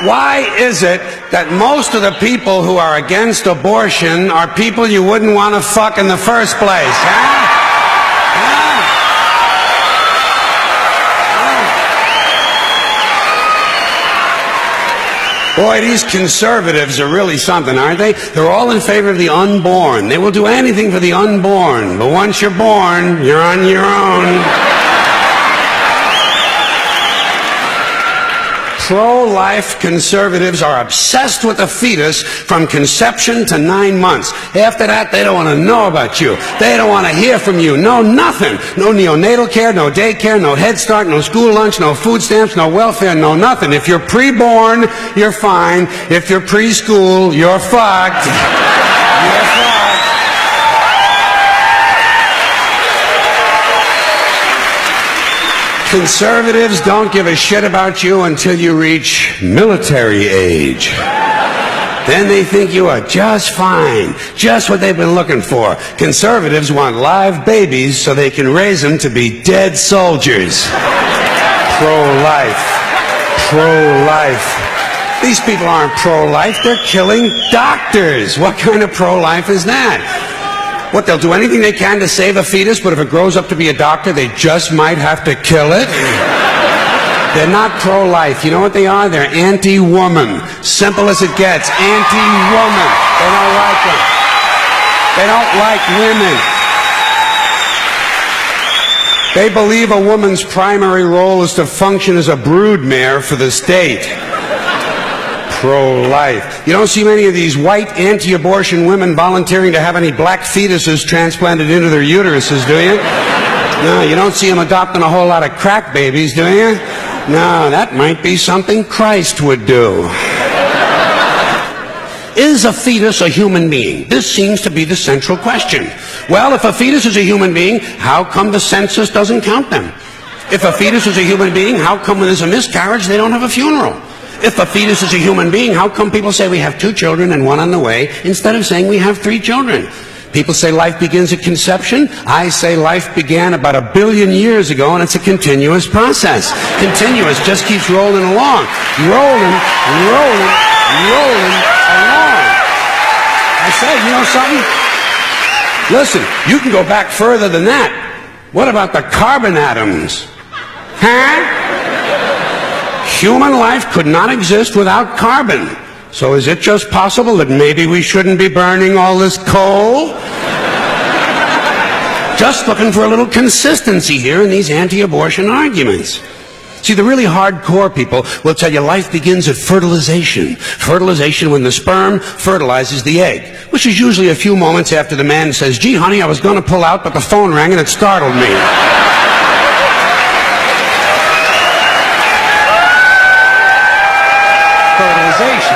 Why is it that most of the people who are against abortion are people you wouldn't want to fuck in the first place, huh? Boy, these conservatives are really something, aren't they? They're all in favor of the unborn. They will do anything for the unborn. But once you're born, you're on your own. Pro-life conservatives are obsessed with the fetus from conception to 9 months. After that, they don't want to know about you. They don't want to hear from you. No, nothing. No neonatal care, no daycare, no Head Start, no school lunch, no food stamps, no welfare, no nothing. If you're pre-born, you're fine. If you're preschool, you're fucked. You're fucked. Conservatives don't give a shit about you until you reach military age. Then they think you are just fine, just what they've been looking for. Conservatives want live babies so they can raise them to be dead soldiers. Pro-life. Pro-life. These people aren't pro-life, they're killing doctors. What kind of pro-life is that? What, they'll do anything they can to save a fetus, but if it grows up to be a doctor, they just might have to kill it? They're not pro-life. You know what they are? They're anti-woman. Simple as it gets. Anti-woman. They don't like them. They don't like women. They believe a woman's primary role is to function as a broodmare for the state. Pro-life. You don't see many of these white anti-abortion women volunteering to have any black fetuses transplanted into their uteruses, do you? No, you don't see them adopting a whole lot of crack babies, do you? No, that might be something Christ would do. Is a fetus a human being? This seems to be the central question. Well, if a fetus is a human being, how come the census doesn't count them? If a fetus is a human being, how come when there's a miscarriage they don't have a funeral? If a fetus is a human being, how come people say we have 2 children and 1 on the way instead of saying we have 3 children? People say life begins at conception. I say life began about 1 billion years ago, and it's a continuous process. Continuous, just keeps rolling along. Rolling along. I said, you know something? Listen, you can go back further than that. What about the carbon atoms? Huh? Human life could not exist without carbon. So is it just possible that maybe we shouldn't be burning all this coal? Just looking for a little consistency here in these anti-abortion arguments. See, the really hardcore people will tell you life begins at fertilization. Fertilization when the sperm fertilizes the egg, which is usually a few moments after the man says, gee, honey, I was going to pull out, but the phone rang and it startled me. Fertilization.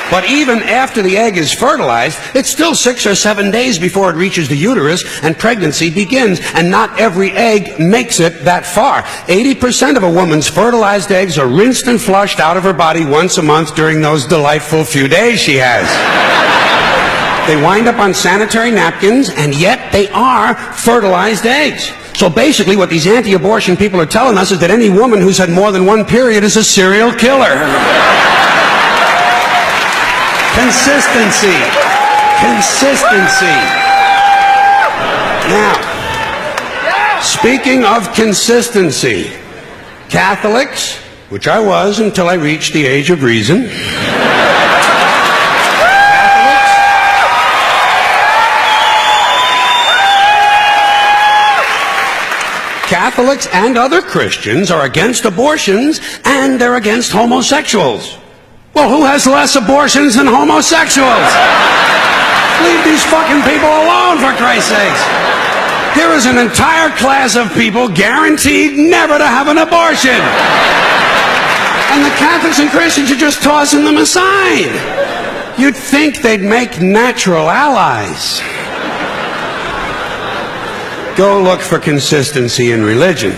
But even after the egg is fertilized, it's still 6 or 7 days before it reaches the uterus and pregnancy begins, and not every egg makes it that far. 80% of a woman's fertilized eggs are rinsed and flushed out of her body once a month during those delightful few days she has. They wind up on sanitary napkins, and yet they are fertilized eggs. So basically what these anti-abortion people are telling us is that any woman who's had more than 1 period is a serial killer. Consistency. Consistency. Now, speaking of consistency, Catholics, which I was until I reached the age of reason, Catholics and other Christians are against abortions, and they're against homosexuals. Well, who has less abortions than homosexuals? Leave these fucking people alone, for Christ's sakes. There is an entire class of people guaranteed never to have an abortion. And the Catholics and Christians are just tossing them aside. You'd think they'd make natural allies. Go look for consistency in religion.